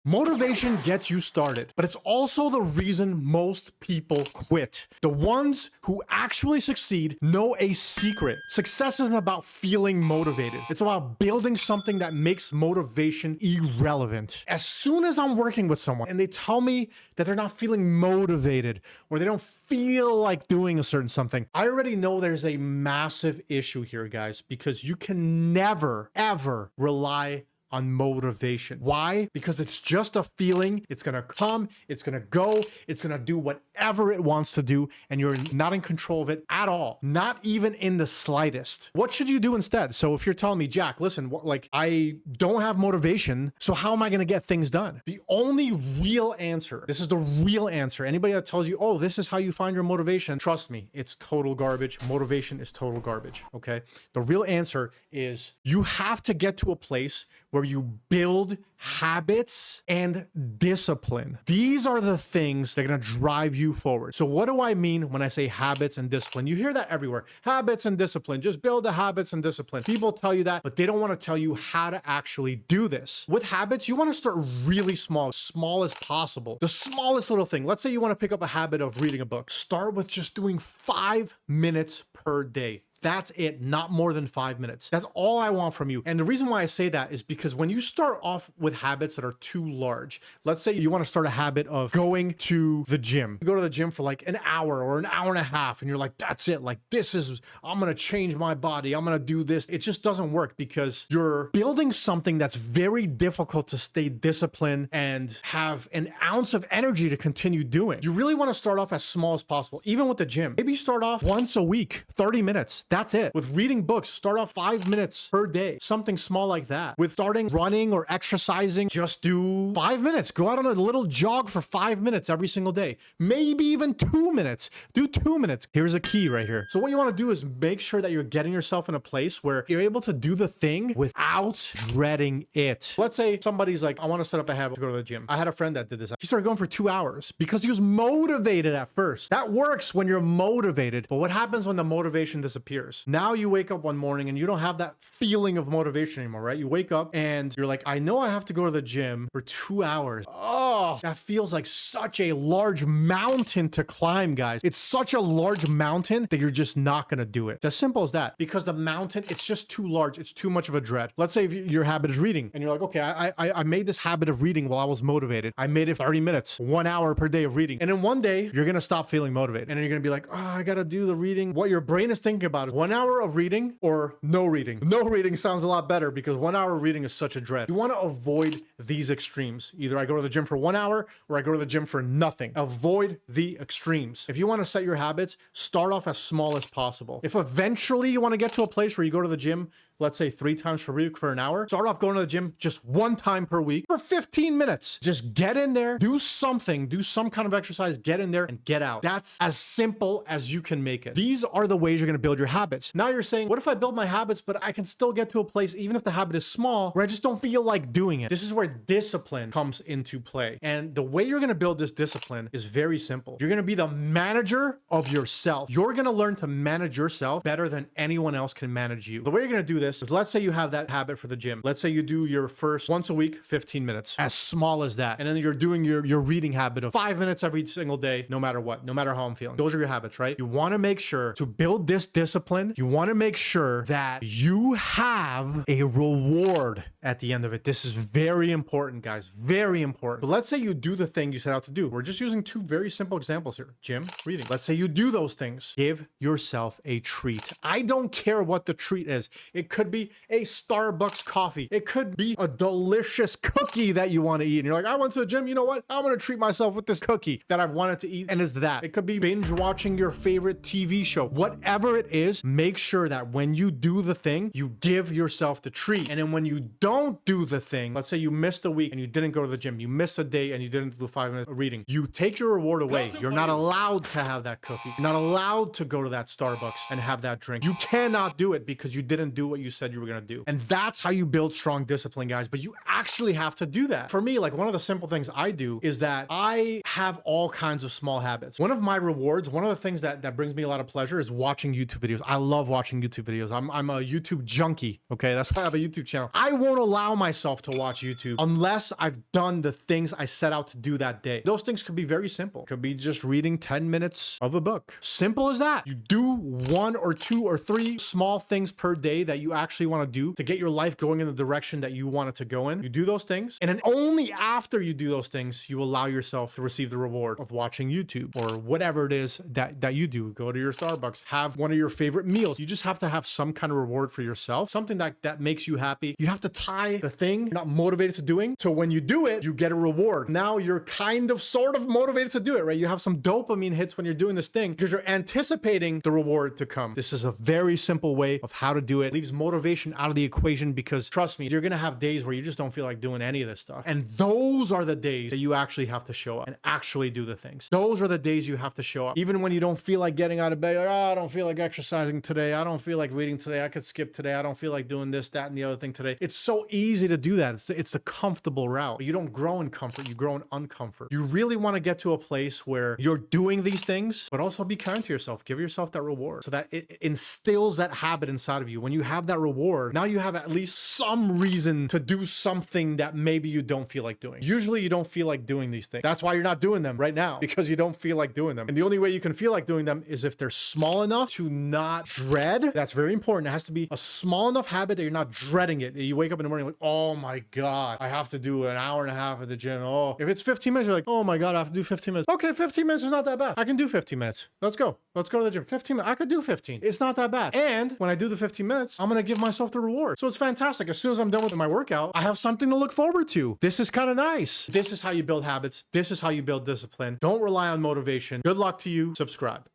Motivation gets you started, but it's also the reason most people quit. The ones who actually succeed know a secret. Success isn't about feeling motivated. It's about building something that makes motivation irrelevant. As soon as I'm working with someone and they tell me that they're not feeling motivated or they don't feel like doing a certain something, I already know there's a massive issue here, guys, because you can never, ever rely on motivation. Why? Because it's just a feeling. It's gonna come, it's gonna go, it's gonna do whatever it wants to do, and you're not in control of it at all, not even in the slightest. What should you do instead? So if you're telling me, Jack, listen, like I don't have motivation, so how am I gonna get things done? The only real answer, this is the real answer. Anybody that tells you, oh, this is how you find your motivation, trust me, it's total garbage. Motivation is total garbage, okay? The real answer is you have to get to a place where you build habits and discipline. These are the things that are gonna drive you forward. So what do I mean when I say habits and discipline? You hear that everywhere. Habits and discipline. Just build the habits and discipline. People tell you that, but they don't wanna tell you how to actually do this. With habits, you wanna start really small as possible. The smallest little thing. Let's say you wanna pick up a habit of reading a book. Start with just doing 5 minutes per day. That's it, not more than 5 minutes. That's all I want from you. And the reason why I say that is because when you start off with habits that are too large, let's say you want to start a habit of going to the gym. You go to the gym for like an hour or an hour and a half, and you're like, that's it. Like, I'm going to change my body. I'm going to do this. It just doesn't work because you're building something that's very difficult to stay disciplined and have an ounce of energy to continue doing. You really want to start off as small as possible, even with the gym. Maybe start off once a week, 30 minutes. That's it. With reading books, start off 5 minutes per day, something small like that. With starting running or exercising, just do 5 minutes. Go out on a little jog for 5 minutes every single day. Maybe even 2 minutes. Do 2 minutes. Here's a key right here. So what you want to do is make sure that you're getting yourself in a place where you're able to do the thing without dreading it. Let's say somebody's like, I want to set up a habit to go to the gym. I had a friend that did this. He started going for 2 hours because he was motivated at first. That works when you're motivated. But what happens when the motivation disappears? Now you wake up one morning and you don't have that feeling of motivation anymore, right? You wake up and you're like, I know I have to go to the gym for 2 hours. Oh, that feels like such a large mountain to climb, guys. It's such a large mountain that you're just not going to do it. It's as simple as that because the mountain, it's just too large. It's too much of a dread. Let's say if your habit is reading and you're like, okay, I made this habit of reading while I was motivated. I made it 30 minutes, 1 hour per day of reading. And then one day you're going to stop feeling motivated. And then you're going to be like, oh, I got to do the reading. What your brain is thinking about is 1 hour of reading or no reading. No reading sounds a lot better because 1 hour of reading is such a dread. You want to avoid these extremes. Either I go to the gym for 1 hour or I go to the gym for nothing. Avoid the extremes. If you want to set your habits, start off as small as possible. If eventually you want to get to a place where you go to the gym, let's say 3 times per week for an hour, start off going to the gym just 1 time per week for 15 minutes. Just get in there, do something, do some kind of exercise, get in there and get out. That's as simple as you can make it. These are the ways you're going to build your habits. Now you're saying, what if I build my habits, but I can still get to a place, even if the habit is small, where I just don't feel like doing it? This is where discipline comes into play. And the way you're going to build this discipline is very simple. You're going to be the manager of yourself. You're going to learn to manage yourself better than anyone else can manage you. The way you're going to do this is, let's say you have that habit for the gym. Let's say you do your first once a week, 15 minutes, as small as that. And then you're doing your reading habit of 5 minutes every single day, no matter what, no matter how I'm feeling. Those are your habits, right? You want to make sure to build this discipline. You want to make sure that you have a reward at the end of it. This is very important, guys. Very important. But let's say you do the thing you set out to do. We're just using 2 very simple examples here. Gym, reading. Let's say you do those things. Give yourself a treat. I don't care what the treat is. It could be a Starbucks coffee. It could be a delicious cookie that you want to eat. And you're like, I went to the gym. You know what? I'm going to treat myself with this cookie that I've wanted to eat. And it's that. It could be binge watching your favorite TV show. Whatever it is, make sure that when you do the thing, you give yourself the treat. And then when you don't do the thing, let's say you missed a week and you didn't go to the gym. You missed a day and you didn't do 5 minutes of reading. You take your reward away. You're not allowed to have that cookie. You're not allowed to go to that Starbucks and have that drink. You cannot do it because you didn't do what you you said you were going to do. And that's how you build strong discipline, guys. But you actually have to do that. For me, like one of the simple things I do is that I have all kinds of small habits. One of my rewards, one of the things that brings me a lot of pleasure is watching YouTube videos. I love watching YouTube videos. I'm a YouTube junkie. Okay. That's why I have a YouTube channel. I won't allow myself to watch YouTube unless I've done the things I set out to do that day. Those things could be very simple. Could be just reading 10 minutes of a book. Simple as that. You do 1 or 2 or 3 small things per day that you actually want to do to get your life going in the direction that you want it to go in. You do those things. And then only after you do those things, you allow yourself to receive the reward of watching YouTube or whatever it is that you do. Go to your Starbucks, have one of your favorite meals. You just have to have some kind of reward for yourself, something that makes you happy. You have to tie the thing you're not motivated to doing. So when you do it, you get a reward. Now you're kind of sort of motivated to do it, right? You have some dopamine hits when you're doing this thing because you're anticipating the reward to come. This is a very simple way of how to do it. It leaves motivation out of the equation because trust me, you're going to have days where you just don't feel like doing any of this stuff. And those are the days that you actually have to show up and actually do the things. Those are the days you have to show up. Even when you don't feel like getting out of bed, like, oh, I don't feel like exercising today. I don't feel like reading today. I could skip today. I don't feel like doing this, that, and the other thing today. It's so easy to do that. It's a comfortable route. You don't grow in comfort. You grow in uncomfort. You really want to get to a place where you're doing these things, but also be kind to yourself. Give yourself that reward so that it instills that habit inside of you. When you have that reward, now you have at least some reason to do something that maybe you don't feel like doing. Usually you don't feel like doing these things. That's why you're not doing them right now, because you don't feel like doing them. And the only way you can feel like doing them is if they're small enough to not dread. That's very important. It has to be a small enough habit that you're not dreading it. You wake up in the morning like, oh my God, I have to do an hour and a half at the gym. Oh, if it's 15 minutes, you're like, oh my God, I have to do 15 minutes. Okay, 15 minutes is not that bad. I can do 15 minutes. Let's go. Let's go to the gym. 15 minutes. I could do 15. It's not that bad. And when I do the 15 minutes, I'm going to give myself the reward. So it's fantastic. As soon as I'm done with my workout, I have something to look forward to. This is kind of nice. This is how you build habits. This is how you build discipline. Don't rely on motivation. Good luck to you. Subscribe.